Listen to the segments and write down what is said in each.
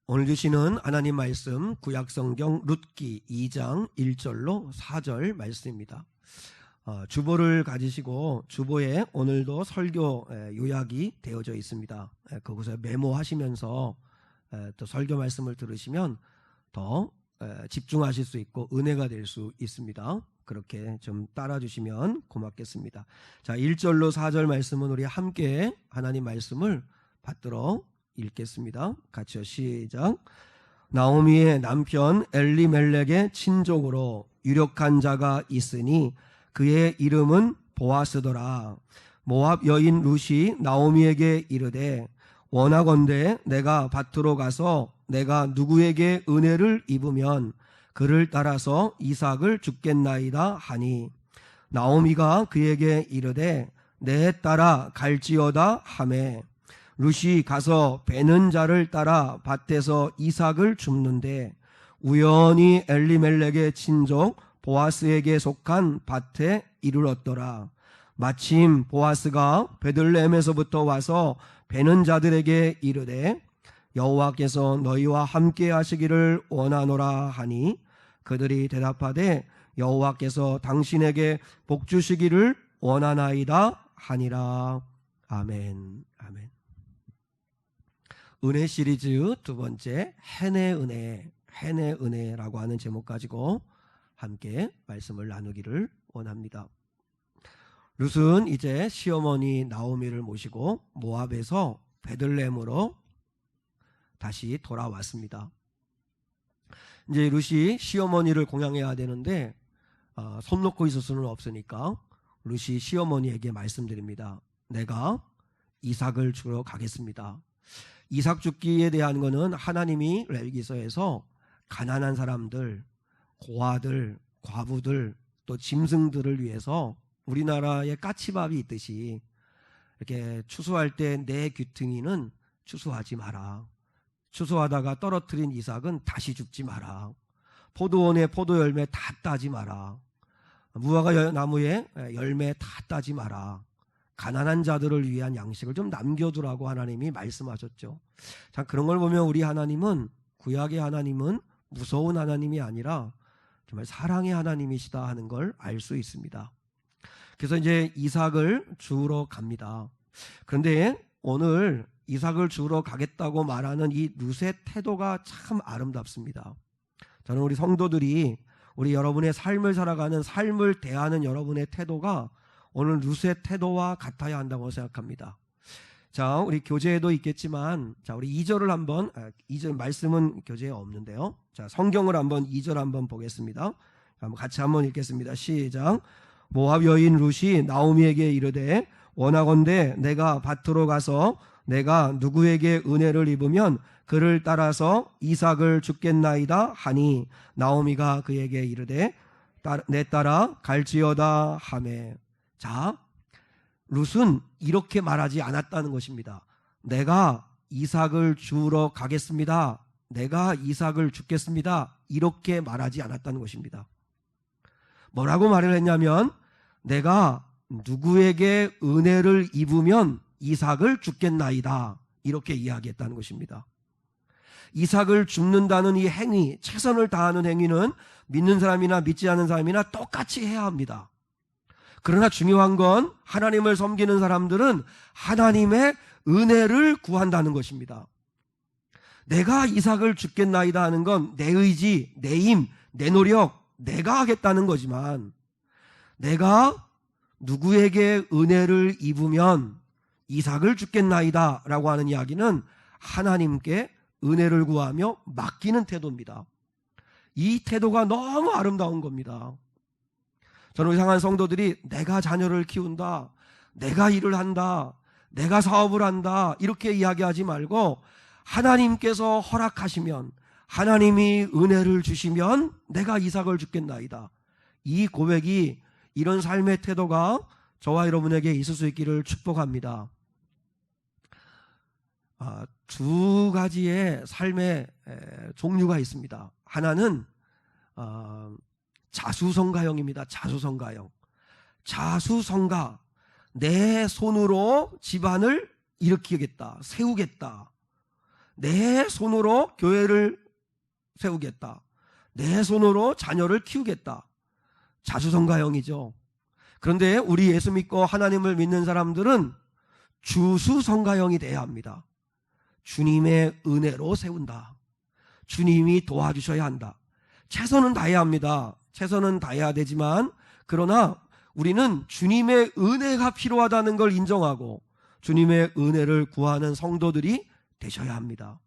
오늘 주시는 하나님 말씀 구약성경 룻기 2장 1절로 4절 말씀입니다. 주보를 가지시고 주보에 오늘도 설교 요약이 되어져 있습니다. 그곳에 메모하시면서 또 설교 말씀을 들으시면 더 집중하실 수 있고 은혜가 될 수 있습니다. 그렇게 좀 따라주시면 고맙겠습니다. 자, 1절로 4절 말씀은 우리 함께 하나님 말씀을 받들어 읽겠습니다. 같이요. 시작. 나오미의 남편 엘리멜렉의 친족으로 유력한 자가 있으니 그의 이름은 보아스더라. 모압 여인 룻이 나오미에게 이르되 원하건대 내가 밭으로 가서 내가 누구에게 은혜를 입으면 그를 따라서 이삭을 줍겠나이다 하니 나오미가 그에게 이르되 내 따라 갈지어다 하매 룻이 가서 베는 자를 따라 밭에서 이삭을 줍는데 우연히 엘리멜렉의 친족 보아스에게 속한 밭에 이르렀더라. 마침 보아스가 베들레헴에서부터 와서 베는 자들에게 이르되 여호와께서 너희와 함께 하시기를 원하노라 하니 그들이 대답하되 여호와께서 당신에게 복 주시기를 원하나이다 하니라. 아멘. 아멘. 은혜 시리즈 두 번째 해내 은혜라고 하는 제목 가지고 함께 말씀을 나누기를 원합니다. 룻은 이제 시어머니 나오미를 모시고 모압에서 베들레헴으로 다시 돌아왔습니다. 이제 룻이 시어머니를 공양해야 되는데 손 놓고 있을 수는 없으니까 룻이 시어머니에게 말씀드립니다. 내가 이삭을 주러 가겠습니다. 이삭 죽기에 대한 것은 하나님이 레위기서에서 가난한 사람들, 고아들, 과부들, 또 짐승들을 위해서 우리나라에 까치밥이 있듯이 이렇게 추수할 때 내 귀퉁이는 추수하지 마라. 추수하다가 떨어뜨린 이삭은 다시 줍지 마라. 포도원의 포도 열매 다 따지 마라. 무화과 나무에 열매 다 따지 마라. 가난한 자들을 위한 양식을 좀 남겨두라고 하나님이 말씀하셨죠. 자, 그런 걸 보면 우리 하나님은, 구약의 하나님은 무서운 하나님이 아니라 정말 사랑의 하나님이시다 하는 걸 알 수 있습니다. 그래서 이제 이삭을 주우러 갑니다. 그런데 오늘 이삭을 주우러 가겠다고 말하는 이 룻의 태도가 참 아름답습니다. 저는 우리 성도들이 우리 여러분의 삶을 살아가는, 삶을 대하는 여러분의 태도가 오늘 룻의 태도와 같아야 한다고 생각합니다. 자, 우리 교재에도 있겠지만, 자, 우리 2절을 한번, 2절 말씀은 교재에 없는데요. 자, 성경을 한번 2절 한번 보겠습니다. 같이 한번 읽겠습니다. 시작. 모압 여인 룻이 나오미에게 이르되 원하건대 내가 밭으로 가서 내가 누구에게 은혜를 입으면 그를 따라서 이삭을 줍겠나이다 하니 나오미가 그에게 이르되 내 따라 갈지어다 하매. 자, 룻은 이렇게 말하지 않았다는 것입니다. 내가 이삭을 주우러 가겠습니다. 내가 이삭을 줍겠습니다. 이렇게 말하지 않았다는 것입니다. 뭐라고 말을 했냐면 내가 누구에게 은혜를 입으면 이삭을 줍겠나이다. 이렇게 이야기했다는 것입니다. 이삭을 줍는다는 이 행위, 최선을 다하는 행위는 믿는 사람이나 믿지 않는 사람이나 똑같이 해야 합니다. 그러나 중요한 건 하나님을 섬기는 사람들은 하나님의 은혜를 구한다는 것입니다. 내가 이삭을 줍겠나이다 하는 건 내 의지, 내 힘, 내 노력, 내가 하겠다는 거지만 내가 누구에게 은혜를 입으면 이삭을 줍겠나이다 라고 하는 이야기는 하나님께 은혜를 구하며 맡기는 태도입니다. 이 태도가 너무 아름다운 겁니다. 저는 이상한 성도들이 내가 자녀를 키운다, 내가 일을 한다, 내가 사업을 한다 이렇게 이야기하지 말고 하나님께서 허락하시면, 하나님이 은혜를 주시면 내가 이삭을 줍겠나이다. 이 고백이, 이런 삶의 태도가 저와 여러분에게 있을 수 있기를 축복합니다. 두 가지의 삶의 종류가 있습니다. 하나는 자수성가형입니다. 자수성가형. 자수성가. 내 손으로 집안을 일으키겠다, 세우겠다. 내 손으로 교회를 세우겠다. 내 손으로 자녀를 키우겠다. 자수성가형이죠. 그런데 우리 예수 믿고 하나님을 믿는 사람들은 주수성가형이 돼야 합니다. 주님의 은혜로 세운다. 주님이 도와주셔야 한다. 최선은 다해야 합니다. 최선은 다해야 되지만 그러나 우리는 주님의 은혜가 필요하다는 걸 인정하고 주님의 은혜를 구하는 성도들이 되셔야 합니다.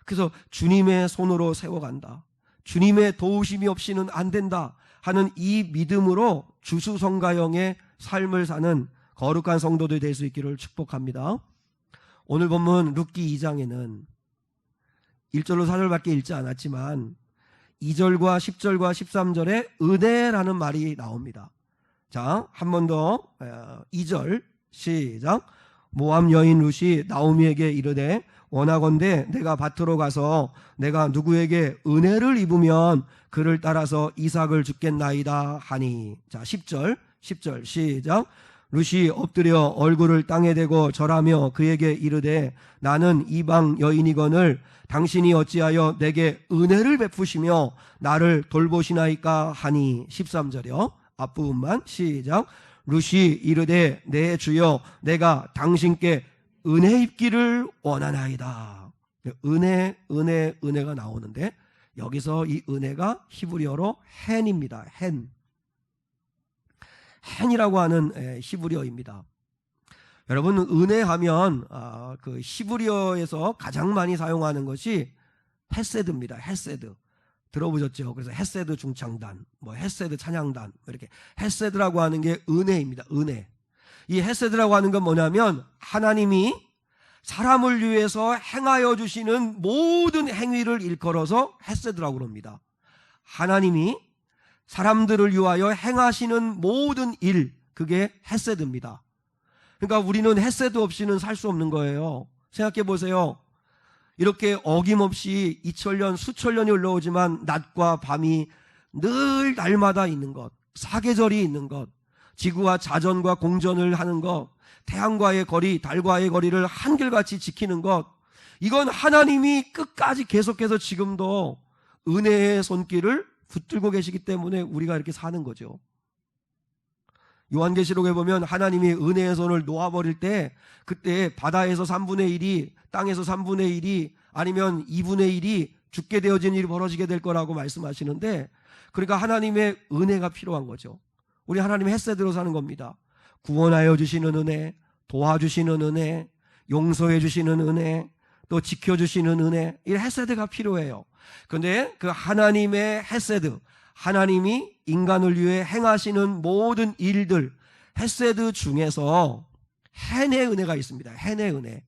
그래서 주님의 손으로 세워간다. 주님의 도우심이 없이는 안 된다 하는 이 믿음으로 주수성가형의 삶을 사는 거룩한 성도들이 될 수 있기를 축복합니다. 오늘 본문 룻기 2장에는 1절로 4절밖에 읽지 않았지만 2절과 10절과 13절에 은혜라는 말이 나옵니다. 자, 한 번 더 2절 시작. 모압 여인 룻이 나오미에게 이르되 원하건대 내가 밭으로 가서 내가 누구에게 은혜를 입으면 그를 따라서 이삭을 주겠나이다 하니. 자, 10절 시작. 룻이 엎드려 얼굴을 땅에 대고 절하며 그에게 이르되 나는 이방 여인이거늘 당신이 어찌하여 내게 은혜를 베푸시며 나를 돌보시나이까 하니. 13절이요. 앞부분만 시작. 룻이 이르되 내 주여 내가 당신께 은혜 입기를 원하나이다. 은혜가 나오는데 여기서 이 은혜가 히브리어로 헨입니다. 헨이라고 하는 히브리어입니다. 여러분, 은혜하면 그 히브리어에서 가장 많이 사용하는 것이 헤세드입니다. 헤세드 들어보셨죠? 그래서 헤세드 중창단, 헤세드 찬양단, 이렇게 헤세드라고 하는 게 은혜입니다. 은혜. 이 헤세드라고 하는 건 뭐냐면 하나님이 사람을 위해서 행하여 주시는 모든 행위를 일컬어서 헤세드라고 그럽니다. 하나님이 사람들을 위하여 행하시는 모든 일, 그게 헤세드입니다. 그러니까 우리는 헤세드 없이는 살 수 없는 거예요. 생각해 보세요. 이렇게 어김없이 2000년, 수천 년이 흘러오지만 낮과 밤이 늘 날마다 있는 것, 사계절이 있는 것, 지구와 자전과 공전을 하는 것, 태양과의 거리, 달과의 거리를 한결같이 지키는 것, 이건 하나님이 끝까지 계속해서 지금도 은혜의 손길을 붙들고 계시기 때문에 우리가 이렇게 사는 거죠. 요한계시록에 보면 하나님이 은혜의 손을 놓아버릴 때 그때 바다에서 3분의 1이, 땅에서 3분의 1이, 아니면 2분의 1이 죽게 되어진 일이 벌어지게 될 거라고 말씀하시는데, 그러니까 하나님의 은혜가 필요한 거죠. 우리 하나님의 헤세드로 사는 겁니다. 구원하여 주시는 은혜, 도와주시는 은혜, 용서해 주시는 은혜, 또 지켜주시는 은혜, 이 헤세드가 필요해요. 그런데 그 하나님의 헤세드, 하나님이 인간을 위해 행하시는 모든 일들, 헤세드 중에서 헨의 은혜가 있습니다. 헨의 은혜.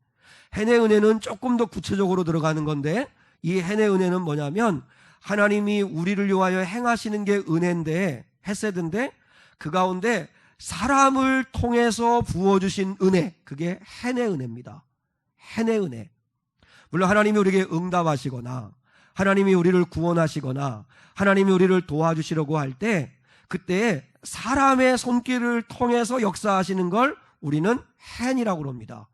헨의 은혜는 조금 더 구체적으로 들어가는 건데, 이 헨의 은혜는 뭐냐면 하나님이 우리를 위하여 행하시는 게 은혜인데, 헤세드인데, 그 가운데 사람을 통해서 부어주신 은혜, 그게 헨의 은혜입니다. 헨의 은혜. 물론 하나님이 우리에게 응답하시거나 하나님이 우리를 구원하시거나 하나님이 우리를 도와주시려고 할 때, 그때 사람의 손길을 통해서 역사하시는 걸 우리는 헨이라고 합니다.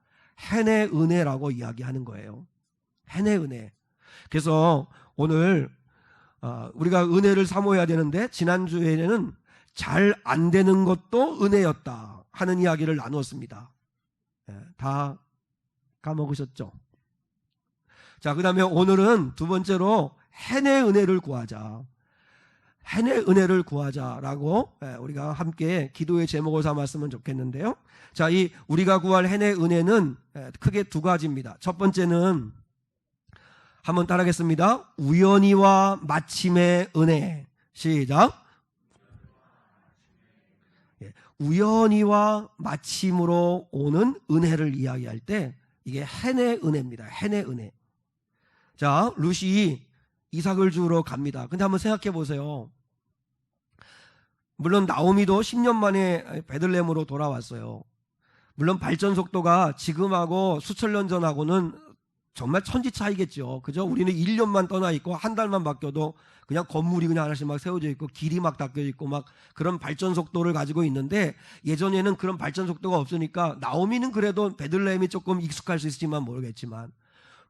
헨의 은혜라고 이야기하는 거예요. 헨의 은혜. 그래서 오늘 우리가 은혜를 사모해야 되는데, 지난주에는 잘 안 되는 것도 은혜였다 하는 이야기를 나누었습니다. 다 까먹으셨죠? 자, 그 다음에 오늘은 두 번째로 헨의 은혜를 구하자. 헨의 은혜를 구하자라고 우리가 함께 기도의 제목을 삼았으면 좋겠는데요. 자, 이 우리가 구할 헨의 은혜는 크게 두 가지입니다. 첫 번째는 한번 따라하겠습니다. 우연히와 마침의 은혜. 시작. 우연히와 마침으로 오는 은혜를 이야기할 때 이게 헨의 은혜입니다. 헨의 은혜. 자, 룻이 이삭을 주우러 갑니다. 근데 한번 생각해 보세요. 물론 나오미도 10년 만에 베들레헴으로 돌아왔어요. 물론 발전 속도가 지금하고 수천 년 전하고는 정말 천지 차이겠죠. 그죠? 우리는 1년만 떠나 있고 한 달만 바뀌어도 그냥 건물이 그냥 하나씩 막 세워져 있고 길이 막 닦여 있고 막 그런 발전 속도를 가지고 있는데, 예전에는 그런 발전 속도가 없으니까 나오미는 그래도 베들레헴이 조금 익숙할 수 있을지만 모르겠지만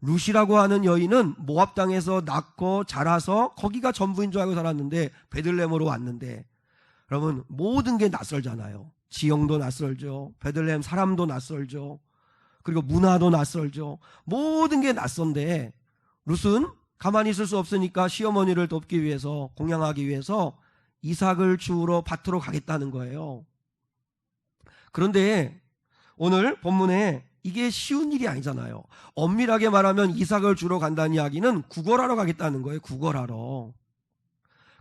룻이라고 하는 여인은 모압 땅에서 낳고 자라서 거기가 전부인 줄 알고 살았는데 베들레헴으로 왔는데, 여러분 모든 게 낯설잖아요. 지형도 낯설죠. 베들레헴 사람도 낯설죠. 그리고 문화도 낯설죠. 모든 게 낯선데 룻은 가만히 있을 수 없으니까 시어머니를 돕기 위해서, 공양하기 위해서 이삭을 주우러 밭으로 가겠다는 거예요. 그런데 오늘 본문에 이게 쉬운 일이 아니잖아요. 엄밀하게 말하면 이삭을 주러 간다는 이야기는 구걸하러 가겠다는 거예요. 구걸하러.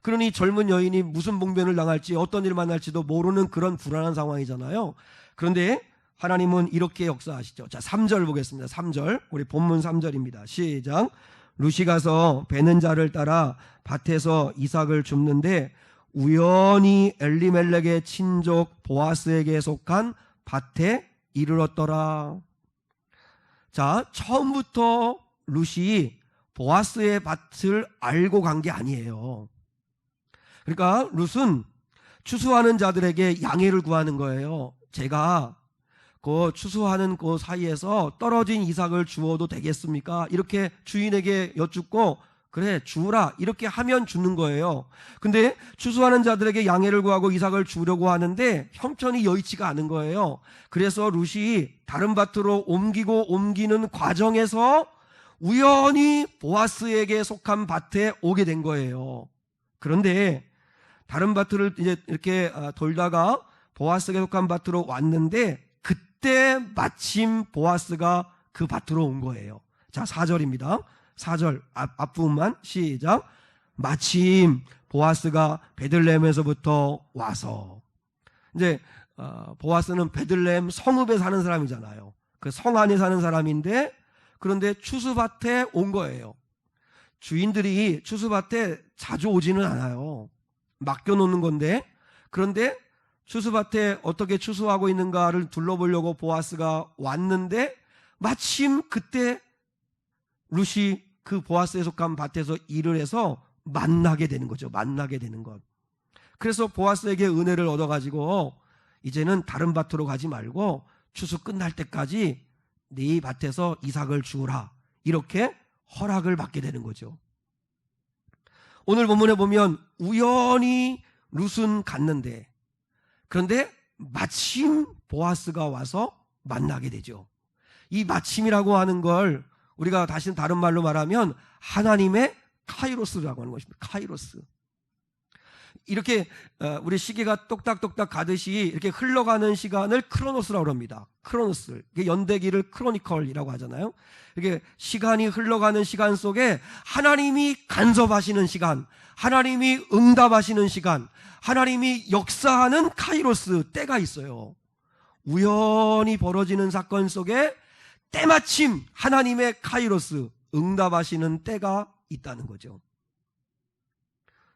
그러니 젊은 여인이 무슨 봉변을 당할지, 어떤 일을 만날지도 모르는 그런 불안한 상황이잖아요. 그런데 하나님은 이렇게 역사하시죠. 자, 3절 보겠습니다. 3절, 우리 본문 3절입니다. 시작. 룻이 가서 베는 자를 따라 밭에서 이삭을 줍는데 우연히 엘리멜렉의 친족 보아스에게 속한 밭에 이르렀더라. 자, 처음부터 룻이 보아스의 밭을 알고 간 게 아니에요. 그러니까 룻은 추수하는 자들에게 양해를 구하는 거예요. 제가 그 추수하는 그 사이에서 떨어진 이삭을 주어도 되겠습니까? 이렇게 주인에게 여쭙고, 그래 주우라 이렇게 하면 주는 거예요. 근데 추수하는 자들에게 양해를 구하고 이삭을 주려고 하는데 형편이 여의치가 않은 거예요. 그래서 룻이 다른 밭으로 옮기는 과정에서 우연히 보아스에게 속한 밭에 오게 된 거예요. 그런데 다른 밭을 이제 이렇게 돌다가 보아스에게 속한 밭으로 왔는데 그때 마침 보아스가 그 밭으로 온 거예요. 자, 4절입니다. 4절 앞부분만 시작. 마침 보아스가 베들레헴에서부터 와서. 이제 보아스는 베들레헴 성읍에 사는 사람이잖아요. 그 성 안에 사는 사람인데, 그런데 추수밭에 온 거예요. 주인들이 추수밭에 자주 오지는 않아요. 맡겨놓는 건데, 그런데 추수밭에 어떻게 추수하고 있는가를 둘러보려고 보아스가 왔는데 마침 그때 룻이 그 보아스에 속한 밭에서 일을 해서 만나게 되는 거죠. 만나게 되는 것. 그래서 보아스에게 은혜를 얻어가지고 이제는 다른 밭으로 가지 말고 추수 끝날 때까지 네 밭에서 이삭을 주우라, 이렇게 허락을 받게 되는 거죠. 오늘 본문에 보면 우연히 룻은 갔는데, 그런데 마침 보아스가 와서 만나게 되죠. 이 마침이라고 하는 걸 우리가 다시 다른 말로 말하면 하나님의 카이로스라고 하는 것입니다. 카이로스. 이렇게 우리 시계가 똑딱똑딱 가듯이 이렇게 흘러가는 시간을 크로노스라고 합니다. 크로노스. 연대기를 크로니컬이라고 하잖아요. 이렇게 시간이 흘러가는 시간 속에 하나님이 간섭하시는 시간, 하나님이 응답하시는 시간, 하나님이 역사하는 카이로스 때가 있어요. 우연히 벌어지는 사건 속에 때마침 하나님의 카이로스, 응답하시는 때가 있다는 거죠.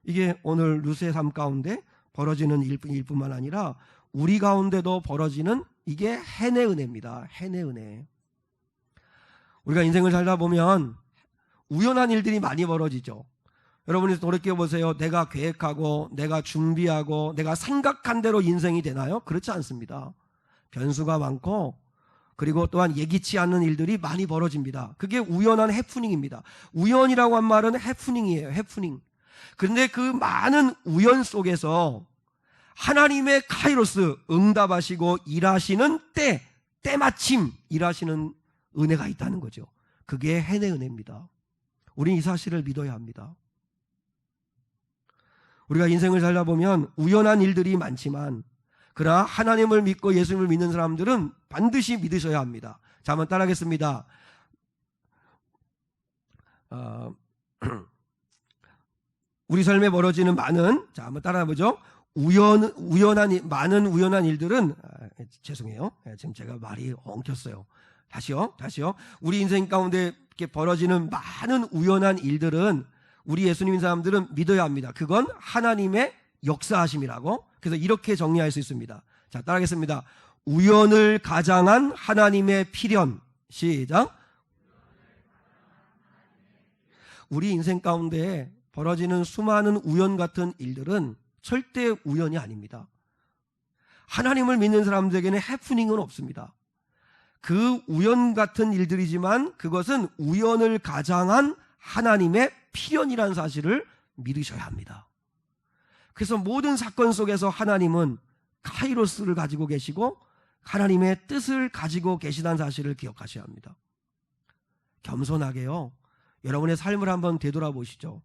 이게 오늘 룻의 삶 가운데 벌어지는 일뿐만 아니라 우리 가운데도 벌어지는, 이게 해내 은혜입니다. 해내 은혜. 우리가 인생을 살다 보면 우연한 일들이 많이 벌어지죠. 여러분이 돌이켜보세요. 내가 계획하고 내가 준비하고 내가 생각한 대로 인생이 되나요? 그렇지 않습니다. 변수가 많고, 그리고 또한 예기치 않는 일들이 많이 벌어집니다. 그게 우연한 해프닝입니다. 우연이라고 한 말은 해프닝이에요. 해프닝. 그런데 그 많은 우연 속에서 하나님의 카이로스, 응답하시고 일하시는 때마침 일하시는 은혜가 있다는 거죠. 그게 해내 은혜입니다. 우리는 이 사실을 믿어야 합니다. 우리가 인생을 살다 보면 우연한 일들이 많지만, 그러나 하나님을 믿고 예수님을 믿는 사람들은 반드시 믿으셔야 합니다. 자, 한번 따라하겠습니다. 우리 삶에 벌어지는 많은, 자, 한번 따라해보죠. 많은 우연한 일들은, 죄송해요. 지금 제가 말이 엉켰어요. 다시요. 우리 인생 가운데 이렇게 벌어지는 많은 우연한 일들은 우리 예수님인 사람들은 믿어야 합니다. 그건 하나님의 역사하심이라고. 그래서 이렇게 정리할 수 있습니다. 자, 따라하겠습니다. 우연을 가장한 하나님의 필연. 시작. 우리 인생 가운데 벌어지는 수많은 우연 같은 일들은 절대 우연이 아닙니다. 하나님을 믿는 사람들에게는 해프닝은 없습니다. 그 우연 같은 일들이지만 그것은 우연을 가장한 하나님의 필연이라는 사실을 믿으셔야 합니다. 그래서 모든 사건 속에서 하나님은 카이로스를 가지고 계시고 하나님의 뜻을 가지고 계시다는 사실을 기억하셔야 합니다. 겸손하게요, 여러분의 삶을 한번 되돌아보시죠.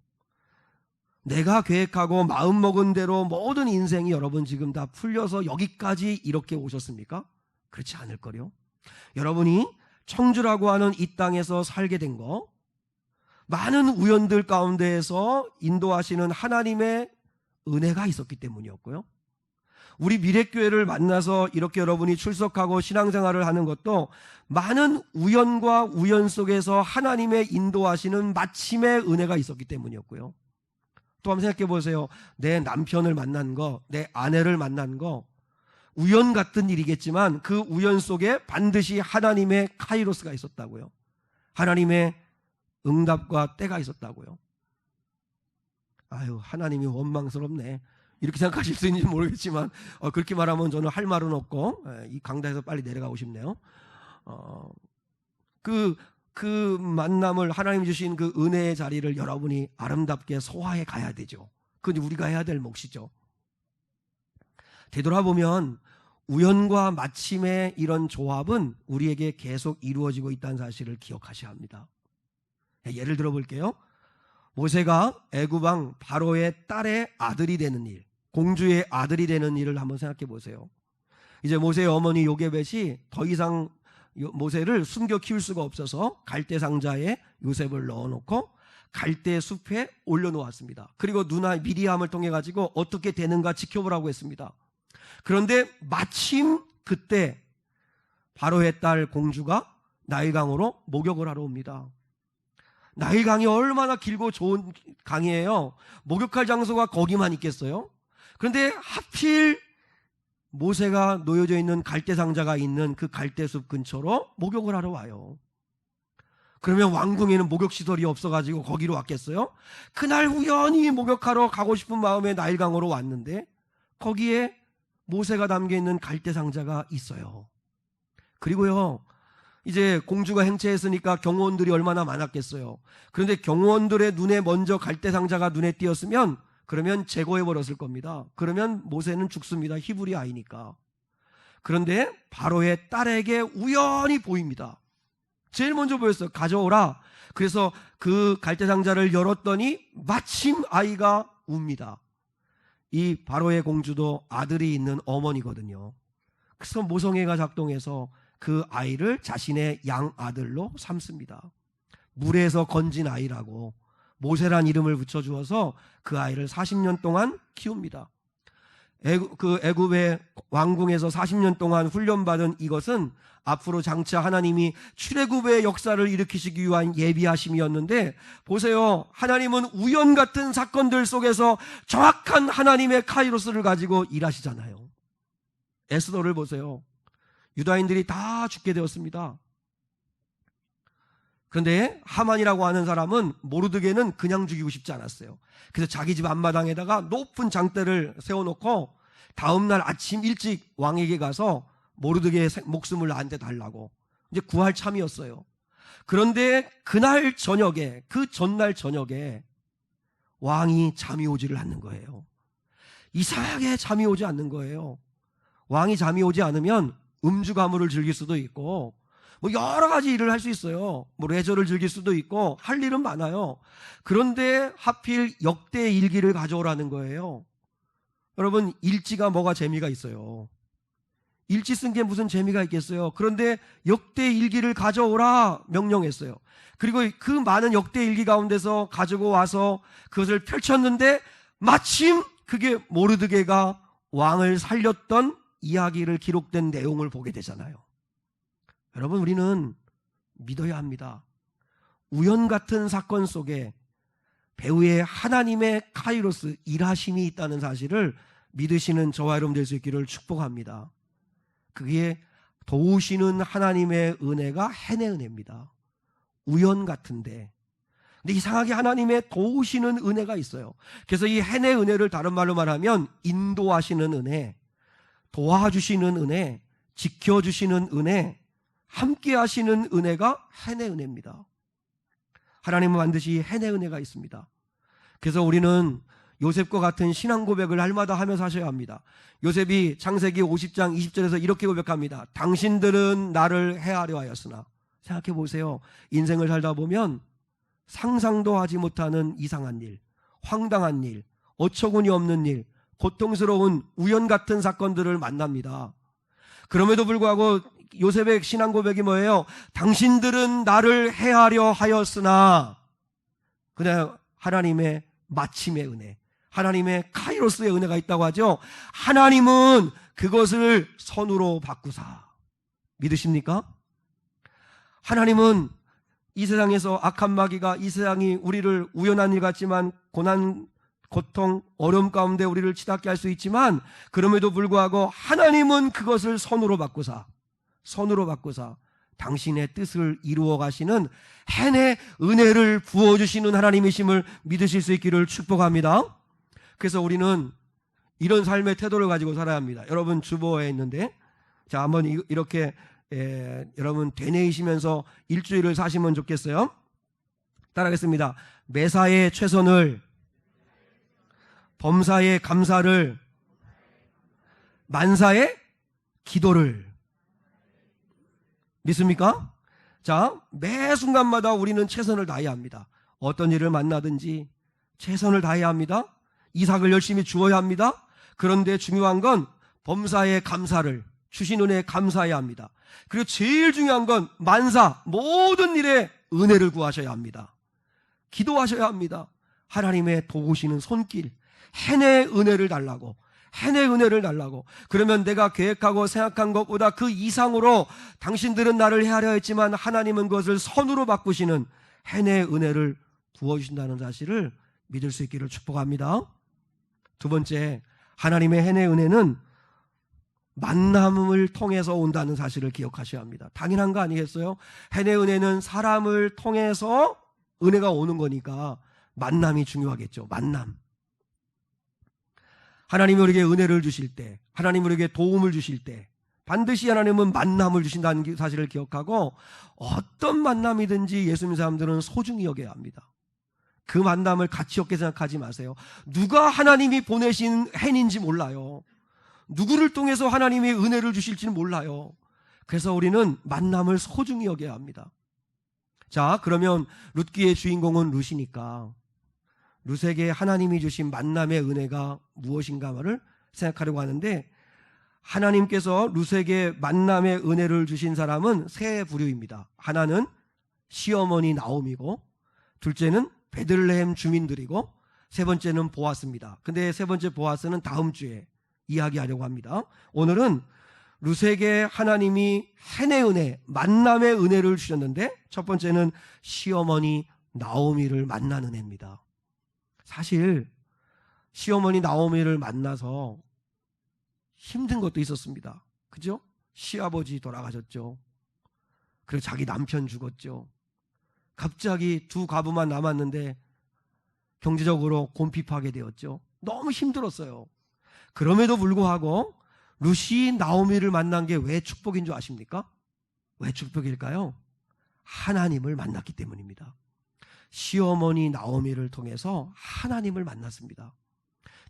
내가 계획하고 마음먹은 대로 모든 인생이 여러분 지금 다 풀려서 여기까지 이렇게 오셨습니까? 그렇지 않을 거요. 여러분이 청주라고 하는 이 땅에서 살게 된 거, 많은 우연들 가운데에서 인도하시는 하나님의 은혜가 있었기 때문이었고요. 우리 미래교회를 만나서 이렇게 여러분이 출석하고 신앙생활을 하는 것도 많은 우연과 우연 속에서 하나님의 인도하시는 마침의 은혜가 있었기 때문이었고요. 또 한번 생각해 보세요. 내 남편을 만난 거, 내 아내를 만난 거, 우연 같은 일이겠지만 그 우연 속에 반드시 하나님의 카이로스가 있었다고요. 하나님의 응답과 때가 있었다고요. 아유, 하나님이 원망스럽네, 이렇게 생각하실 수 있는지 모르겠지만 그렇게 말하면 저는 할 말은 없고 이 강단에서 빨리 내려가고 싶네요. 그 만남을, 하나님 주신 그 은혜의 자리를 여러분이 아름답게 소화해 가야 되죠. 그건 우리가 해야 될 몫이죠. 되돌아보면 우연과 마침의 이런 조합은 우리에게 계속 이루어지고 있다는 사실을 기억하셔야 합니다. 예를 들어 볼게요. 모세가 애굽왕 바로의 딸의 아들이 되는 일, 공주의 아들이 되는 일을 한번 생각해 보세요. 이제 모세의 어머니 요게벳이 더 이상 모세를 숨겨 키울 수가 없어서 갈대 상자에 요셉을 넣어놓고 갈대 숲에 올려놓았습니다. 그리고 누나 미리암을 통해 가지고 어떻게 되는가 지켜보라고 했습니다. 그런데 마침 그때 바로의 딸 공주가 나일강으로 목욕을 하러 옵니다. 나일강이 얼마나 길고 좋은 강이에요. 목욕할 장소가 거기만 있겠어요? 그런데 하필 모세가 놓여져 있는 갈대상자가 있는 그 갈대숲 근처로 목욕을 하러 와요. 그러면 왕궁에는 목욕시설이 없어가지고 거기로 왔겠어요? 그날 우연히 목욕하러 가고 싶은 마음에 나일강으로 왔는데 거기에 모세가 담겨있는 갈대상자가 있어요. 그리고요, 이제 공주가 행차했으니까 경호원들이 얼마나 많았겠어요. 그런데 경호원들의 눈에 먼저 갈대상자가 눈에 띄었으면 그러면 제거해버렸을 겁니다. 그러면 모세는 죽습니다. 히브리 아이니까. 그런데 바로의 딸에게 우연히 보입니다. 제일 먼저 보였어요. 가져오라. 그래서 그 갈대상자를 열었더니 마침 아이가 웁니다. 이 바로의 공주도 아들이 있는 어머니거든요. 그래서 모성애가 작동해서 그 아이를 자신의 양아들로 삼습니다. 물에서 건진 아이라고 모세란 이름을 붙여주어서 그 아이를 40년 동안 키웁니다. 애굽의 왕궁에서 40년 동안 훈련받은 이것은 앞으로 장차 하나님이 출애굽의 역사를 일으키시기 위한 예비하심이었는데, 보세요, 하나님은 우연 같은 사건들 속에서 정확한 하나님의 카이로스를 가지고 일하시잖아요. 에스더를 보세요. 유다인들이 다 죽게 되었습니다. 그런데 하만이라고 하는 사람은 모르드게는 그냥 죽이고 싶지 않았어요. 그래서 자기 집 앞마당에다가 높은 장대를 세워놓고 다음날 아침 일찍 왕에게 가서 모르드게의 목숨을 나한테 달라고, 이제 구할 참이었어요. 그런데 그날 저녁에, 그 전날 저녁에 왕이 잠이 오지를 않는 거예요. 이상하게 잠이 오지 않는 거예요. 왕이 잠이 오지 않으면 음주 가물을 즐길 수도 있고 뭐 여러 가지 일을 할 수 있어요. 뭐 레저를 즐길 수도 있고 할 일은 많아요. 그런데 하필 역대 일기를 가져오라는 거예요. 여러분, 일지가 뭐가 재미가 있어요? 일지 쓴 게 무슨 재미가 있겠어요? 그런데 역대 일기를 가져오라 명령했어요. 그리고 그 많은 역대 일기 가운데서 가지고 와서 그것을 펼쳤는데 마침 그게 모르드게가 왕을 살렸던 이야기를 기록된 내용을 보게 되잖아요. 여러분, 우리는 믿어야 합니다. 우연 같은 사건 속에 배후에 하나님의 카이로스 일하심이 있다는 사실을 믿으시는 저와 여러분 될 수 있기를 축복합니다. 그게 도우시는 하나님의 은혜가 해내 은혜입니다. 우연 같은데, 근데 이상하게 하나님의 도우시는 은혜가 있어요. 그래서 이 해내 은혜를 다른 말로 말하면 인도하시는 은혜, 도와주시는 은혜, 지켜주시는 은혜, 함께 하시는 은혜가 해내 은혜입니다. 하나님은 반드시 해내 은혜가 있습니다. 그래서 우리는 요셉과 같은 신앙 고백을 날마다 하면서 하셔야 합니다. 요셉이 창세기 50장 20절에서 이렇게 고백합니다. 당신들은 나를 해하려 하였으나. 생각해 보세요. 인생을 살다 보면 상상도 하지 못하는 이상한 일, 황당한 일, 어처구니 없는 일, 고통스러운 우연 같은 사건들을 만납니다. 그럼에도 불구하고 요셉의 신앙 고백이 뭐예요? 당신들은 나를 해하려 하였으나, 그냥 하나님의 마침의 은혜, 하나님의 카이로스의 은혜가 있다고 하죠. 하나님은 그것을 선으로 바꾸사. 믿으십니까? 하나님은 이 세상에서 악한 마귀가 이 세상이 우리를 우연한 일 같지만 고난, 고통, 어려움 가운데 우리를 치닫게 할 수 있지만 그럼에도 불구하고 하나님은 그것을 선으로 바꾸사 당신의 뜻을 이루어 가시는 해내 은혜를 부어주시는 하나님이심을 믿으실 수 있기를 축복합니다. 그래서 우리는 이런 삶의 태도를 가지고 살아야 합니다. 여러분 주보에 있는데, 자, 한번 이렇게 여러분 되뇌이시면서 일주일을 사시면 좋겠어요. 따라하겠습니다. 매사에 최선을, 범사에 감사를, 만사에 기도를. 믿습니까? 자, 매 순간마다 우리는 최선을 다해야 합니다. 어떤 일을 만나든지 최선을 다해야 합니다. 이삭을 열심히 주어야 합니다. 그런데 중요한 건 범사에 감사를, 주신 은혜에 감사해야 합니다. 그리고 제일 중요한 건 만사, 모든 일에 은혜를 구하셔야 합니다. 기도하셔야 합니다. 하나님의 도우시는 손길, 해내 은혜를 달라고, 해내 은혜를 달라고. 그러면 내가 계획하고 생각한 것보다 그 이상으로 당신들은 나를 해하려 했지만 하나님은 그것을 선으로 바꾸시는 해내 은혜를 부어주신다는 사실을 믿을 수 있기를 축복합니다. 두 번째, 하나님의 해내 은혜는 만남을 통해서 온다는 사실을 기억하셔야 합니다. 당연한 거 아니겠어요? 해내 은혜는 사람을 통해서 은혜가 오는 거니까 만남이 중요하겠죠. 만남. 하나님이 우리에게 은혜를 주실 때, 하나님이 우리에게 도움을 주실 때 반드시 하나님은 만남을 주신다는 사실을 기억하고 어떤 만남이든지 예수 믿는 사람들은 소중히 여겨야 합니다. 그 만남을 가치 없게 생각하지 마세요. 누가 하나님이 보내신 해인지 몰라요. 누구를 통해서 하나님이 은혜를 주실지는 몰라요. 그래서 우리는 만남을 소중히 여겨야 합니다. 자, 그러면 룻기의 주인공은 룻이니까 룻에게 하나님이 주신 만남의 은혜가 무엇인가를 생각하려고 하는데, 하나님께서 룻에게 만남의 은혜를 주신 사람은 세 부류입니다. 하나는 시어머니 나옴이고, 둘째는 베들레헴 주민들이고, 세 번째는 보아스입니다. 근데 세 번째 보아스는 다음 주에 이야기하려고 합니다. 오늘은 룻에게 하나님이 해내 은혜, 만남의 은혜를 주셨는데, 첫 번째는 시어머니 나오미를 만난 은혜입니다. 사실 시어머니 나오미를 만나서 힘든 것도 있었습니다. 그죠? 시아버지 돌아가셨죠. 그리고 자기 남편 죽었죠. 갑자기 두 가부만 남았는데 경제적으로 곤핍하게 되었죠. 너무 힘들었어요. 그럼에도 불구하고 룻이 나오미를 만난 게 왜 축복인 줄 아십니까? 왜 축복일까요? 하나님을 만났기 때문입니다. 시어머니 나오미를 통해서 하나님을 만났습니다.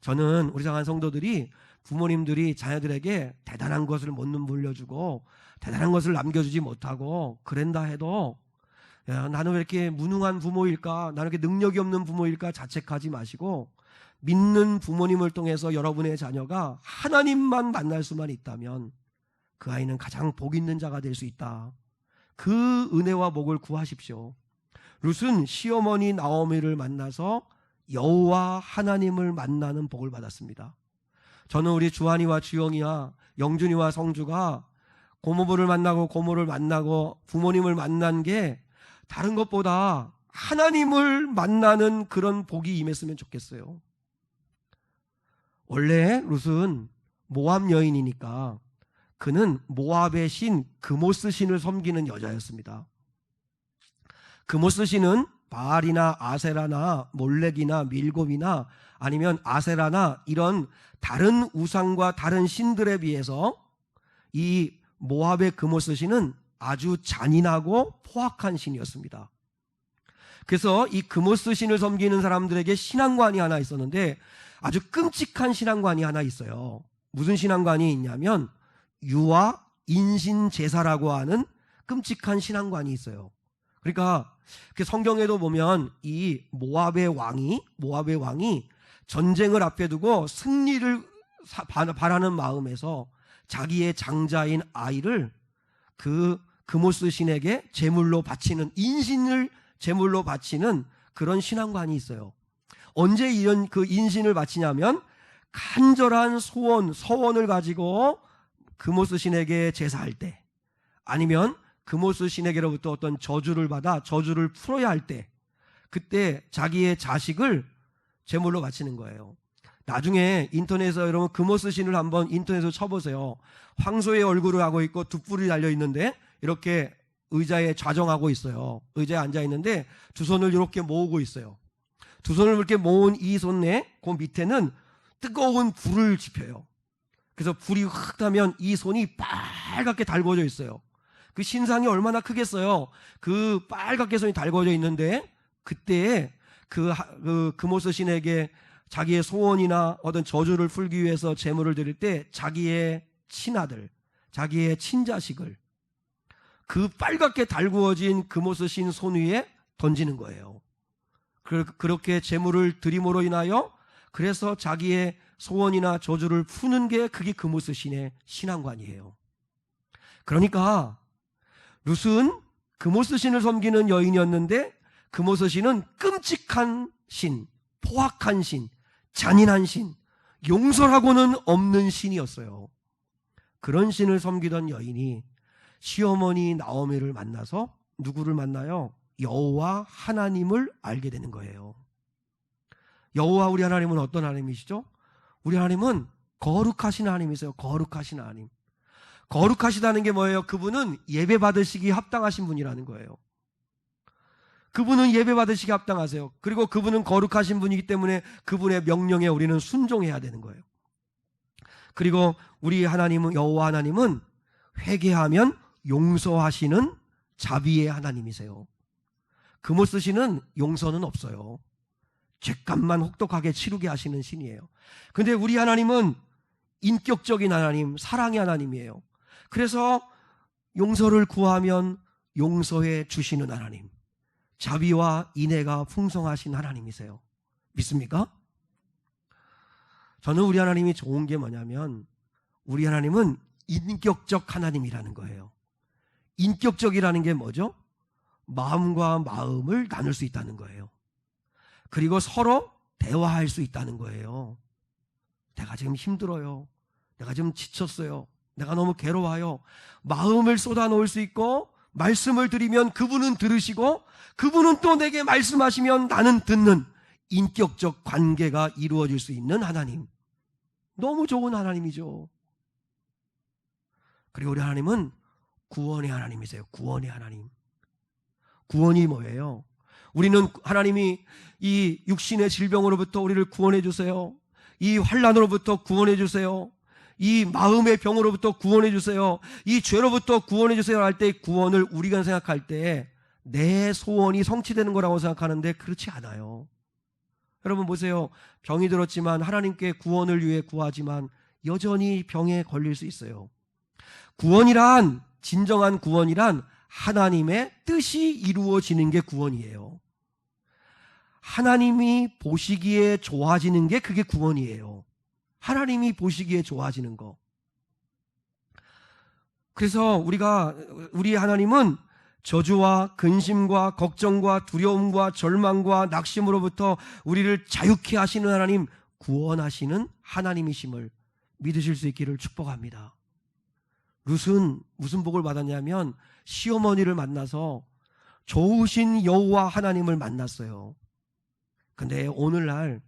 저는 우리 사랑하는 성도들이, 부모님들이 자녀들에게 대단한 것을 못 물려주고 대단한 것을 남겨주지 못하고 그런다 해도, 야, 나는 왜 이렇게 무능한 부모일까, 나는 이렇게 능력이 없는 부모일까 자책하지 마시고, 믿는 부모님을 통해서 여러분의 자녀가 하나님만 만날 수만 있다면 그 아이는 가장 복 있는 자가 될 수 있다. 그 은혜와 복을 구하십시오. 룻은 시어머니 나오미를 만나서 여호와 하나님을 만나는 복을 받았습니다. 저는 우리 주한이와 주영이와 영준이와 성주가 고모부를 만나고 고모를 만나고 부모님을 만난 게 다른 것보다 하나님을 만나는 그런 복이 임했으면 좋겠어요. 원래 룻은 모압 여인이니까 그는 모압의 신 그모스 신을 섬기는 여자였습니다. 그모스 신은 바알이나 아세라나 몰렉이나 밀곰이나 아니면 아세라나 이런 다른 우상과 다른 신들에 비해서 이 모압의 그모스 신은 아주 잔인하고 포악한 신이었습니다. 그래서 이 그모스 신을 섬기는 사람들에게 신앙관이 하나 있었는데 아주 끔찍한 신앙관이 하나 있어요. 무슨 신앙관이 있냐면 유아 인신 제사라고 하는 끔찍한 신앙관이 있어요. 그러니까 성경에도 보면 이 모압의 왕이 전쟁을 앞에 두고 승리를 바라는 마음에서 자기의 장자인 아이를 그 그모스 신에게 제물로 바치는, 인신을 제물로 바치는 그런 신앙관이 있어요. 언제 이런 그 인신을 바치냐면 간절한 서원을 가지고 그모스 신에게 제사할 때, 아니면 그모스 신에게로부터 어떤 저주를 받아 저주를 풀어야 할 때, 그때 자기의 자식을 제물로 바치는 거예요. 나중에 인터넷에서 여러분 그모스 신을 한번 인터넷으로 쳐보세요. 황소의 얼굴을 하고 있고 두 뿔이 달려 있는데 이렇게 의자에 좌정하고 있어요. 의자에 앉아 있는데 두 손을 이렇게 모으고 있어요. 두 손을 이렇게 모은 이 손에 그 밑에는 뜨거운 불을 지펴요. 그래서 불이 확 타면 이 손이 빨갛게 달궈져 있어요. 그 신상이 얼마나 크겠어요. 그 빨갛게 손이 달궈져 있는데 그때 그 그모스 신에게 자기의 소원이나 어떤 저주를 풀기 위해서 제물을 드릴 때 자기의 친아들, 자기의 친자식을 그 빨갛게 달구어진 그모스 신 손 위에 던지는 거예요. 그렇게 제물을 드림으로 인하여 그래서 자기의 소원이나 저주를 푸는 게 그게 그모스 신의 신앙관이에요. 그러니까 룻은 그모스 신을 섬기는 여인이었는데 그모스 신은 끔찍한 신, 포악한 신, 잔인한 신, 용서라고는 없는 신이었어요. 그런 신을 섬기던 여인이 시어머니 나오미를 만나서 누구를 만나요? 여호와 하나님을 알게 되는 거예요. 여호와 우리 하나님은 어떤 하나님이시죠? 우리 하나님은 거룩하신 하나님이세요. 거룩하신 하나님. 거룩하시다는 게 뭐예요? 그분은 예배 받으시기 합당하신 분이라는 거예요. 그분은 예배 받으시기 합당하세요. 그리고 그분은 거룩하신 분이기 때문에 그분의 명령에 우리는 순종해야 되는 거예요. 그리고 우리 하나님은, 여호와 하나님은 회개하면 용서하시는 자비의 하나님이세요. 그모스 신은 용서는 없어요. 죄값만 혹독하게 치르게 하시는 신이에요. 근데 우리 하나님은 인격적인 하나님, 사랑의 하나님이에요. 그래서 용서를 구하면 용서해 주시는 하나님, 자비와 인애가 풍성하신 하나님이세요. 믿습니까? 저는 우리 하나님이 좋은 게 뭐냐면 우리 하나님은 인격적 하나님이라는 거예요. 인격적이라는 게 뭐죠? 마음과 마음을 나눌 수 있다는 거예요. 그리고 서로 대화할 수 있다는 거예요. 내가 지금 힘들어요. 내가 지금 지쳤어요. 내가 너무 괴로워요. 마음을 쏟아놓을 수 있고 말씀을 드리면 그분은 들으시고 그분은 또 내게 말씀하시면 나는 듣는 인격적 관계가 이루어질 수 있는 하나님. 너무 좋은 하나님이죠. 그리고 우리 하나님은 구원의 하나님이세요. 구원의 하나님. 구원이 뭐예요? 우리는 하나님이 이 육신의 질병으로부터 우리를 구원해 주세요. 이 환난으로부터 구원해 주세요. 이 마음의 병으로부터 구원해 주세요. 이 죄로부터 구원해 주세요 할 때 구원을 우리가 생각할 때 내 소원이 성취되는 거라고 생각하는데 그렇지 않아요. 여러분 보세요. 병이 들었지만 하나님께 구원을 위해 구하지만 여전히 병에 걸릴 수 있어요. 구원이란, 진정한 구원이란 하나님의 뜻이 이루어지는 게 구원이에요. 하나님이 보시기에 좋아지는 게 그게 구원이에요. 하나님이 보시기에 좋아지는 거. 그래서 우리 하나님은 저주와 근심과 걱정과 두려움과 절망과 낙심으로부터 우리를 자유케 하시는 하나님, 구원하시는 하나님이심을 믿으실 수 있기를 축복합니다. 룻은 무슨 복을 받았냐면 시어머니를 만나서 좋으신 여호와 하나님을 만났어요. 근데 오늘날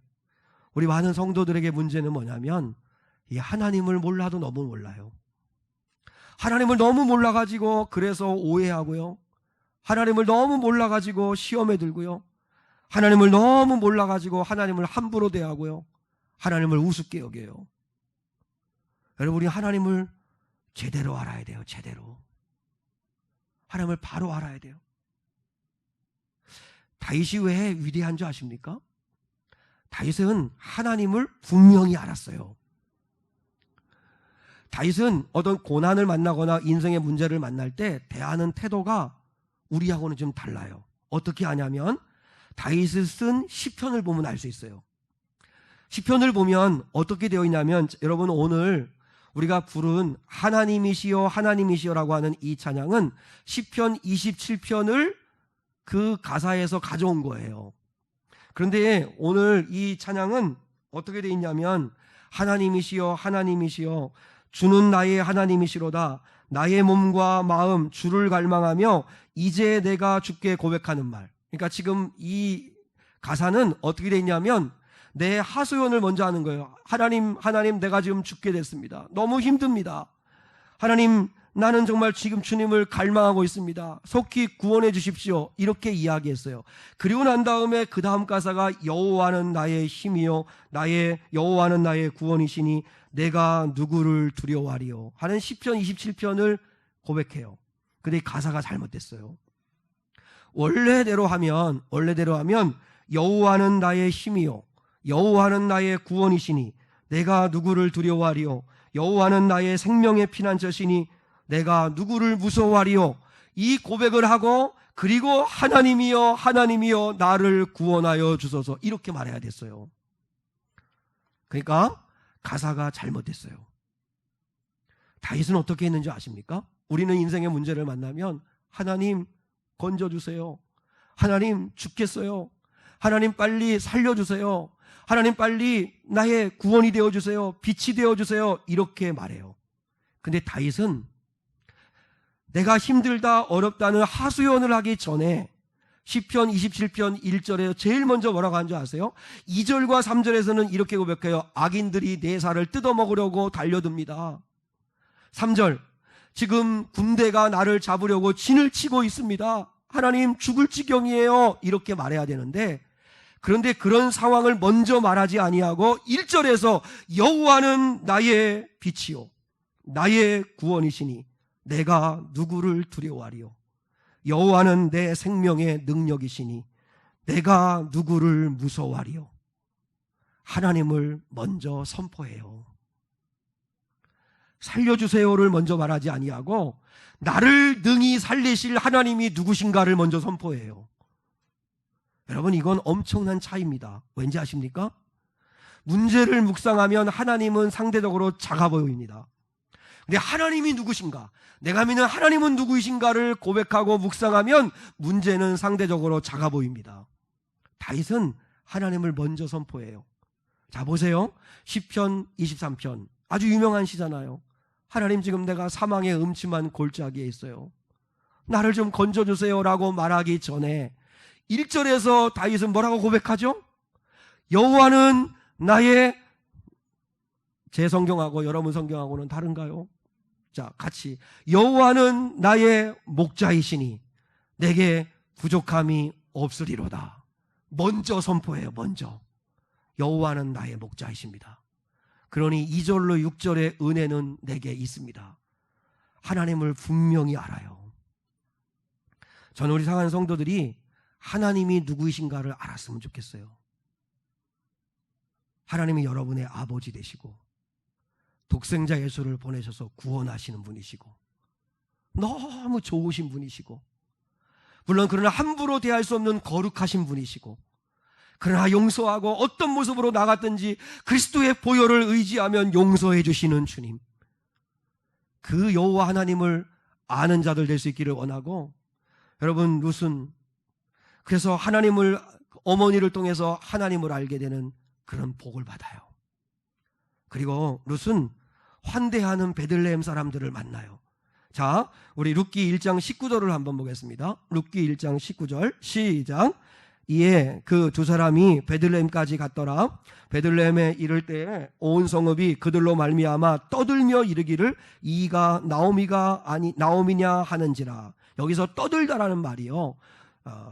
우리 많은 성도들에게 문제는 뭐냐면 이 하나님을 몰라도 너무 몰라요. 하나님을 너무 몰라가지고 그래서 오해하고요. 하나님을 너무 몰라가지고 시험에 들고요. 하나님을 너무 몰라가지고 하나님을 함부로 대하고요. 하나님을 우습게 여겨요. 여러분, 우리 하나님을 제대로 알아야 돼요. 제대로. 하나님을 바로 알아야 돼요. 다윗이 왜 위대한 줄 아십니까? 다윗은 하나님을 분명히 알았어요. 다윗은 어떤 고난을 만나거나 인생의 문제를 만날 때 대하는 태도가 우리하고는 좀 달라요. 어떻게 하냐면 다윗을 쓴 시편을 보면 알 수 있어요. 시편을 보면 어떻게 되어 있냐면, 여러분 오늘 우리가 부른 하나님이시여 하나님이시여라고 하는 이 찬양은 시편 27편을 그 가사에서 가져온 거예요. 그런데 오늘 이 찬양은 어떻게 되어 있냐면, 하나님이시여 하나님이시여 주는 나의 하나님이시로다. 나의 몸과 마음 주를 갈망하며 이제 내가 주께 고백하는 말. 그러니까 지금 이 가사는 어떻게 되어 있냐면 내 하소연을 먼저 하는 거예요. 하나님 내가 지금 죽게 됐습니다. 너무 힘듭니다. 하나님 나는 정말 지금 주님을 갈망하고 있습니다. 속히 구원해 주십시오. 이렇게 이야기했어요. 그리고 난 다음에 그 다음 가사가 여호와는 나의 힘이요 여호와는 나의 구원이시니 내가 누구를 두려워하리요 하는 시편 27편을 고백해요. 근데 이 가사가 잘못됐어요. 원래대로 하면 여호와는 나의 힘이요 여호와는 나의 구원이시니 내가 누구를 두려워하리요 여호와는 나의 생명의 피난처시니 내가 누구를 무서워하리요. 이 고백을 하고 그리고 하나님이여 하나님이여 나를 구원하여 주소서 이렇게 말해야 됐어요. 그러니까 가사가 잘못됐어요. 다윗은 어떻게 했는지 아십니까? 우리는 인생의 문제를 만나면 하나님 건져주세요. 하나님 죽겠어요. 하나님 빨리 살려주세요. 하나님 빨리 나의 구원이 되어주세요. 빛이 되어주세요. 이렇게 말해요. 근데 다윗은 내가 힘들다 어렵다는 하소연을 하기 전에 시편 27편 1절에 제일 먼저 뭐라고 하는 줄 아세요? 2절과 3절에서는 이렇게 고백해요. 악인들이 내 살을 뜯어먹으려고 달려듭니다. 3절 지금 군대가 나를 잡으려고 진을 치고 있습니다. 하나님 죽을 지경이에요. 이렇게 말해야 되는데, 그런데 그런 상황을 먼저 말하지 아니하고 1절에서 여호와는 나의 빛이요 나의 구원이시니 내가 누구를 두려워하리요 여호와는 내 생명의 능력이시니 내가 누구를 무서워하리요. 하나님을 먼저 선포해요. 살려주세요를 먼저 말하지 아니하고 나를 능히 살리실 하나님이 누구신가를 먼저 선포해요. 여러분 이건 엄청난 차이입니다. 왠지 아십니까? 문제를 묵상하면 하나님은 상대적으로 작아 보입니다. 근데 하나님이 누구신가? 내가 믿는 하나님은 누구이신가를 고백하고 묵상하면 문제는 상대적으로 작아 보입니다. 다윗은 하나님을 먼저 선포해요. 자 보세요. 시편 23편 아주 유명한 시잖아요. 하나님 지금 내가 사망의 음침한 골짜기에 있어요. 나를 좀 건져주세요 라고 말하기 전에 1절에서 다윗은 뭐라고 고백하죠? 여호와는 나의, 제 성경하고 여러분 성경하고는 다른가요? 자 같이 여호와는 나의 목자이시니 내게 부족함이 없으리로다. 먼저 선포해요. 먼저 여호와는 나의 목자이십니다. 그러니 2절로 6절의 은혜는 내게 있습니다. 하나님을 분명히 알아요. 저는 우리 사랑하는 성도들이 하나님이 누구이신가를 알았으면 좋겠어요. 하나님이 여러분의 아버지 되시고 독생자 예수를 보내셔서 구원하시는 분이시고 너무 좋으신 분이시고, 물론 그러나 함부로 대할 수 없는 거룩하신 분이시고, 그러나 용서하고 어떤 모습으로 나갔든지 그리스도의 보혈을 의지하면 용서해 주시는 주님, 그 여호와 하나님을 아는 자들 될 수 있기를 원하고, 여러분 룻은 그래서 하나님을, 어머니를 통해서 하나님을 알게 되는 그런 복을 받아요. 그리고 룻은 환대하는 베들레헴 사람들을 만나요. 자, 우리 룻기 1장 19절을 한번 보겠습니다. 룻기 1장 19절 시작. 이에 그 두 사람이 베들레헴까지 갔더라. 베들레헴에 이를 때에 온 성읍이 그들로 말미암아 떠들며 이르기를 이가 나오미냐 하는지라. 여기서 떠들다라는 말이요,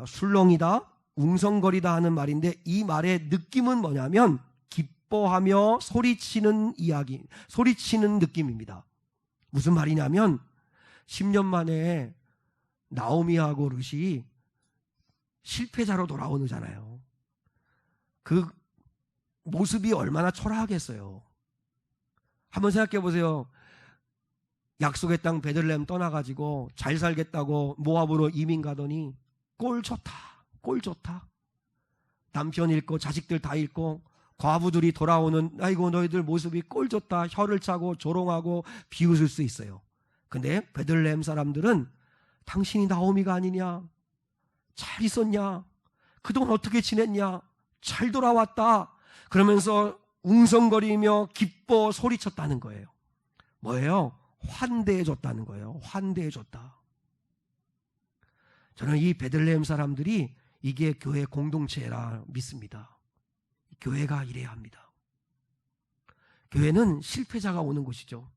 술렁이다, 웅성거리다 하는 말인데, 이 말의 느낌은 뭐냐면 기뻐하며 소리치는 이야기, 소리치는 느낌입니다. 무슨 말이냐면 10년 만에 나오미하고 룻이 실패자로 돌아오잖아요. 그 모습이 얼마나 초라하겠어요. 한번 생각해 보세요. 약속의 땅 베들레헴 떠나가지고 잘 살겠다고 모압으로 이민 가더니 꼴 좋다, 꼴 좋다. 남편 잃고 자식들 다 잃고 과부들이 돌아오는, 아이고 너희들 모습이 꼴 좋다, 혀를 차고 조롱하고 비웃을 수 있어요. 근데 베들레헴 사람들은 당신이 나오미가 아니냐, 잘 있었냐, 그동안 어떻게 지냈냐, 잘 돌아왔다 그러면서 웅성거리며 기뻐 소리쳤다는 거예요. 뭐예요? 환대해줬다는 거예요. 환대해줬다. 저는 이 베들레헴 사람들이 이게 교회 공동체라 믿습니다. 교회가 이래야 합니다. 교회는 실패자가 오는 곳이죠.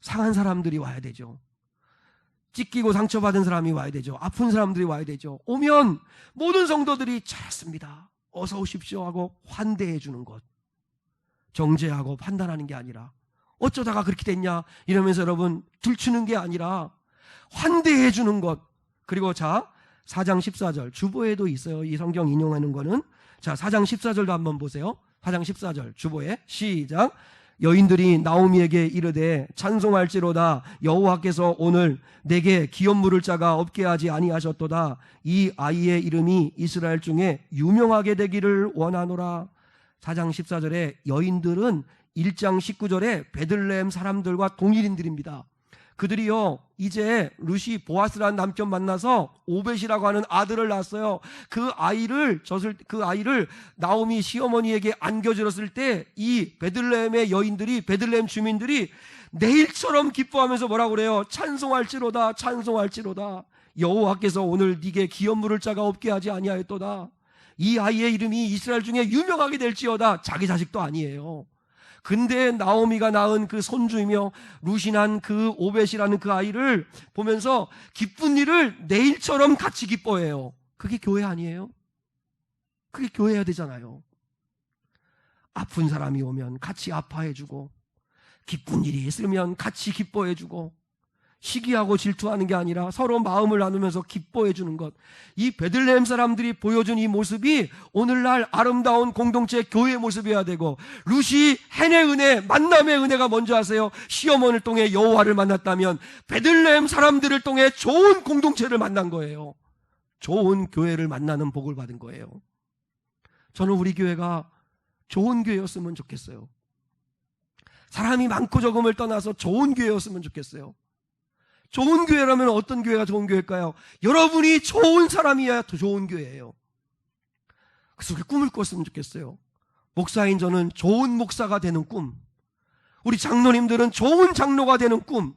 상한 사람들이 와야 되죠. 찢기고 상처받은 사람이 와야 되죠. 아픈 사람들이 와야 되죠. 오면 모든 성도들이 잘했습니다, 어서 오십시오 하고 환대해 주는 것. 정죄하고 판단하는 게 아니라 어쩌다가 그렇게 됐냐 이러면서 여러분 들추는 게 아니라 환대해 주는 것. 그리고 자 4장 14절 주보에도 있어요. 이 성경 인용하는 거는. 자 4장 14절도 한번 보세요. 4장 14절 주보에 시작. 여인들이 나오미에게 이르되 찬송할지로다 여호와께서 오늘 내게 기업 물을 자가 없게 하지 아니하셨도다. 이 아이의 이름이 이스라엘 중에 유명하게 되기를 원하노라. 4장 14절에 여인들은 1장 19절에 베들레헴 사람들과 동일인들입니다. 그들이요 이제 룻이 보아스라는 남편 만나서 오벳이라고 하는 아들을 낳았어요. 그 아이를 나오미 시어머니에게 안겨주었을 때 이 베들레헴의 여인들이, 베들레헴 주민들이 내일처럼 기뻐하면서 뭐라고 그래요? 찬송할지로다, 찬송할지로다. 여호와께서 오늘 네게 기업 물을 자가 없게 하지 아니하였도다. 이 아이의 이름이 이스라엘 중에 유명하게 될지어다. 자기 자식도 아니에요. 근데 나오미가 낳은 그 손주이며 룻이 난 그 오벳이라는 그 아이를 보면서 기쁜 일을 내일처럼 같이 기뻐해요. 그게 교회 아니에요? 그게 교회여야 되잖아요. 아픈 사람이 오면 같이 아파해주고, 기쁜 일이 있으면 같이 기뻐해주고, 시기하고 질투하는 게 아니라 서로 마음을 나누면서 기뻐해주는 것. 이 베들레헴 사람들이 보여준 이 모습이 오늘날 아름다운 공동체 교회의 모습이어야 되고, 룻이 헨의 은혜, 만남의 은혜가 뭔지 아세요? 시어머니를 통해 여호와를 만났다면 베들레헴 사람들을 통해 좋은 공동체를 만난 거예요. 좋은 교회를 만나는 복을 받은 거예요. 저는 우리 교회가 좋은 교회였으면 좋겠어요. 사람이 많고 적음을 떠나서 좋은 교회였으면 좋겠어요. 좋은 교회라면 어떤 교회가 좋은 교회일까요? 여러분이 좋은 사람이어야 더 좋은 교회예요. 그래서 우리 꿈을 꿨으면 좋겠어요. 목사인 저는 좋은 목사가 되는 꿈, 우리 장로님들은 좋은 장로가 되는 꿈,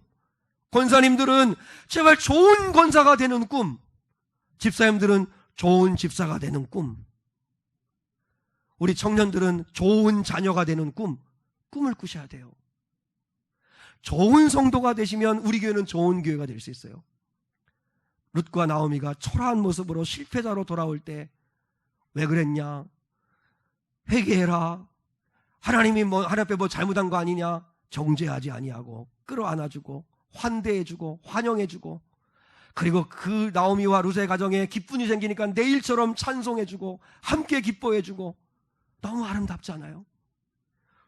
권사님들은 제발 좋은 권사가 되는 꿈, 집사님들은 좋은 집사가 되는 꿈, 우리 청년들은 좋은 자녀가 되는 꿈을 꾸셔야 돼요. 좋은 성도가 되시면 우리 교회는 좋은 교회가 될 수 있어요. 룻과 나오미가 초라한 모습으로 실패자로 돌아올 때 왜 그랬냐? 회개해라. 하나님 앞에 뭐 잘못한 거 아니냐? 정죄하지 아니하고 끌어안아주고 환대해주고 환영해주고, 그리고 그 나오미와 룻의 가정에 기쁨이 생기니까 내일처럼 찬송해주고 함께 기뻐해주고, 너무 아름답지 않아요?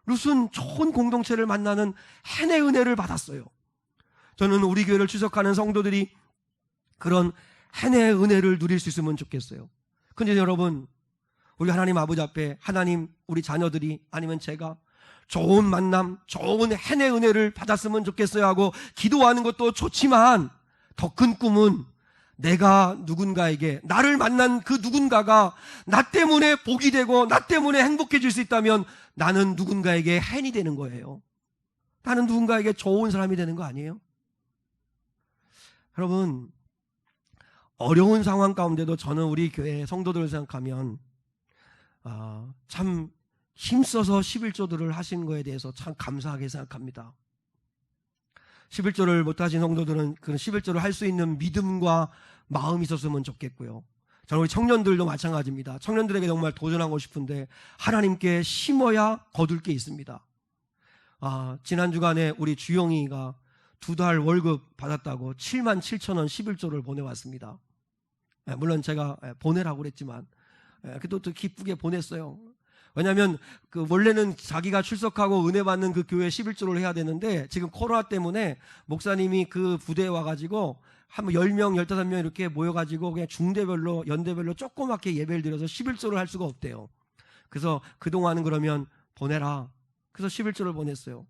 룻은 좋은 공동체를 만나는 헨의 은혜를 받았어요. 저는 우리 교회를 추석하는 성도들이 그런 헨의 은혜를 누릴 수 있으면 좋겠어요. 근데 여러분, 우리 하나님 아버지 앞에 하나님, 우리 자녀들이 아니면 제가 좋은 만남, 좋은 헨의 은혜를 받았으면 좋겠어요 하고 기도하는 것도 좋지만, 더 큰 꿈은 내가 누군가에게, 나를 만난 그 누군가가 나 때문에 복이 되고 나 때문에 행복해질 수 있다면 나는 누군가에게 헨이 되는 거예요. 나는 누군가에게 좋은 사람이 되는 거 아니에요? 여러분, 어려운 상황 가운데도 저는 우리 교회 성도들을 생각하면 참 힘써서 11조들을 하신 거에 대해서 참 감사하게 생각합니다. 11조를 못하신 성도들은 그 11조를 할 수 있는 믿음과 마음이 있었으면 좋겠고요. 저는 우리 청년들도 마찬가지입니다. 청년들에게 정말 도전하고 싶은데 하나님께 심어야 거둘 게 있습니다. 지난 주간에 우리 주영이가 2달 월급 받았다고 7만 7천 원 11조를 보내왔습니다. 물론 제가 보내라고 그랬지만 그래도 또 기쁘게 보냈어요. 왜냐하면 원래는 자기가 출석하고 은혜 받는 그 교회 11조를 해야 되는데 지금 코로나 때문에 목사님이 그 부대에 와가지고 한 10명, 15명 이렇게 모여가지고 그냥 중대별로, 연대별로 조그맣게 예배를 드려서 11조를 할 수가 없대요. 그래서 그동안은 그러면 보내라. 그래서 11조를 보냈어요.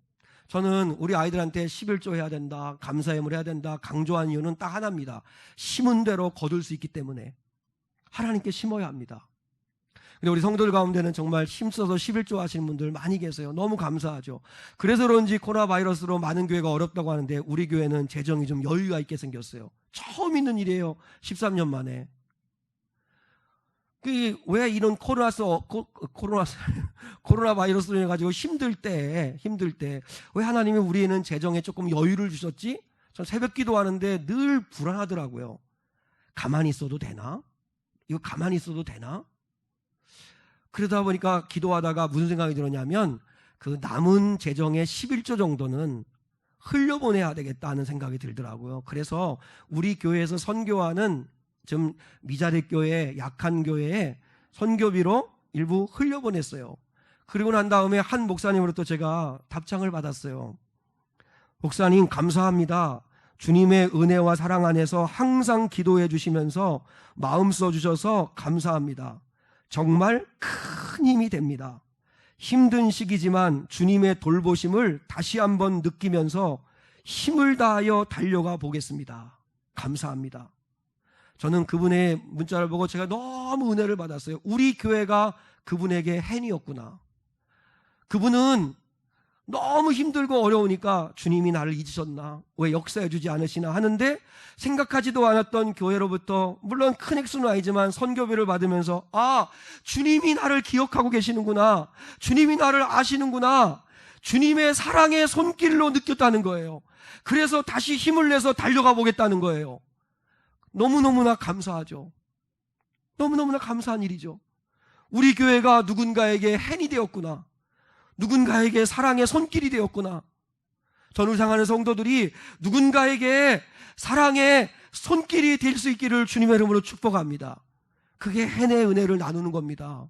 저는 우리 아이들한테 11조 해야 된다, 감사예물 해야 된다 강조한 이유는 딱 하나입니다. 심은 대로 거둘 수 있기 때문에 하나님께 심어야 합니다. 근데 우리 성도들 가운데는 정말 힘써서 11조 하시는 분들 많이 계세요. 너무 감사하죠. 그래서 그런지 코로나 바이러스로 많은 교회가 어렵다고 하는데 우리 교회는 재정이 좀 여유가 있게 생겼어요. 처음 있는 일이에요. 13년 만에. 왜 이런 코로나 바이러스로 해가지고 힘들 때 왜 하나님이 우리에는 재정에 조금 여유를 주셨지? 전 새벽 기도하는데 늘 불안하더라고요. 가만히 있어도 되나? 이거 가만히 있어도 되나? 그러다 보니까 기도하다가 무슨 생각이 들었냐면 그 남은 재정의 11조 정도는 흘려보내야 되겠다는 생각이 들더라고요. 그래서 우리 교회에서 선교하는 좀 미자립 교회, 약한 교회에 선교비로 일부 흘려보냈어요. 그리고 난 다음에 한 목사님으로부터 제가 답장을 받았어요. 목사님 감사합니다. 주님의 은혜와 사랑 안에서 항상 기도해 주시면서 마음 써주셔서 감사합니다. 정말 큰 힘이 됩니다. 힘든 시기지만 주님의 돌보심을 다시 한번 느끼면서 힘을 다하여 달려가 보겠습니다. 감사합니다. 저는 그분의 문자를 보고 제가 너무 은혜를 받았어요. 우리 교회가 그분에게 헨이었구나. 그분은 너무 힘들고 어려우니까 주님이 나를 잊으셨나? 왜 역사해 주지 않으시나 하는데 생각하지도 않았던 교회로부터 물론 큰 액수는 아니지만 선교비를 받으면서 주님이 나를 기억하고 계시는구나. 주님이 나를 아시는구나. 주님의 사랑의 손길로 느꼈다는 거예요. 그래서 다시 힘을 내서 달려가 보겠다는 거예요. 너무너무나 감사하죠. 너무너무나 감사한 일이죠. 우리 교회가 누군가에게 헨이 되었구나. 누군가에게 사랑의 손길이 되었구나. 전을 향하는 성도들이 누군가에게 사랑의 손길이 될 수 있기를 주님의 이름으로 축복합니다. 그게 헨의 은혜를 나누는 겁니다.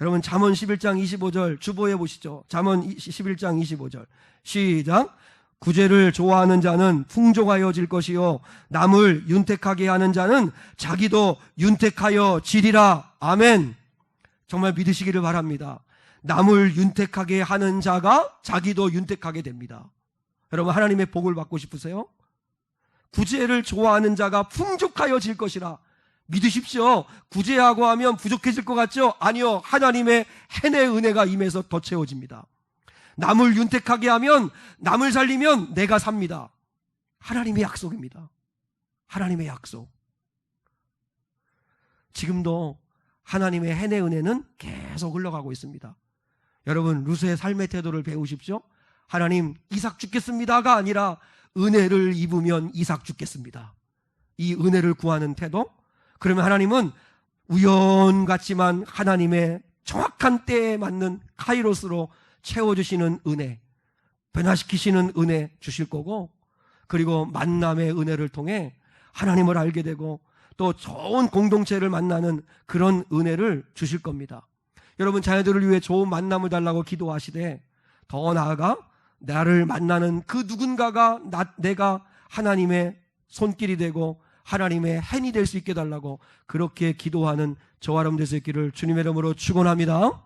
여러분 잠언 11장 25절 주보해 보시죠. 잠언 11장 25절 시작. 구제를 좋아하는 자는 풍족하여질 것이요 남을 윤택하게 하는 자는 자기도 윤택하여 지리라. 아멘. 정말 믿으시기를 바랍니다. 남을 윤택하게 하는 자가 자기도 윤택하게 됩니다. 여러분 하나님의 복을 받고 싶으세요? 구제를 좋아하는 자가 풍족하여질 것이라. 믿으십시오. 구제하고 하면 부족해질 것 같죠? 아니요. 하나님의 헨의 은혜가 임해서 더 채워집니다. 남을 윤택하게 하면 남을 살리면 내가 삽니다. 하나님의 약속입니다. 하나님의 약속. 지금도 하나님의 헨의 은혜는 계속 흘러가고 있습니다. 여러분 루스의 삶의 태도를 배우십시오. 하나님 이삭 죽겠습니다가 아니라 은혜를 입으면 이삭 죽겠습니다. 이 은혜를 구하는 태도. 그러면 하나님은 우연 같지만 하나님의 정확한 때에 맞는 카이로스로 채워주시는 은혜, 변화시키시는 은혜 주실 거고, 그리고 만남의 은혜를 통해 하나님을 알게 되고 또 좋은 공동체를 만나는 그런 은혜를 주실 겁니다. 여러분 자녀들을 위해 좋은 만남을 달라고 기도하시되 더 나아가 나를 만나는 그 누군가가 내가 하나님의 손길이 되고 하나님의 헨이 될 수 있게 달라고 그렇게 기도하는 저와 여러분 될 수 있기를 주님의 이름으로 축원합니다.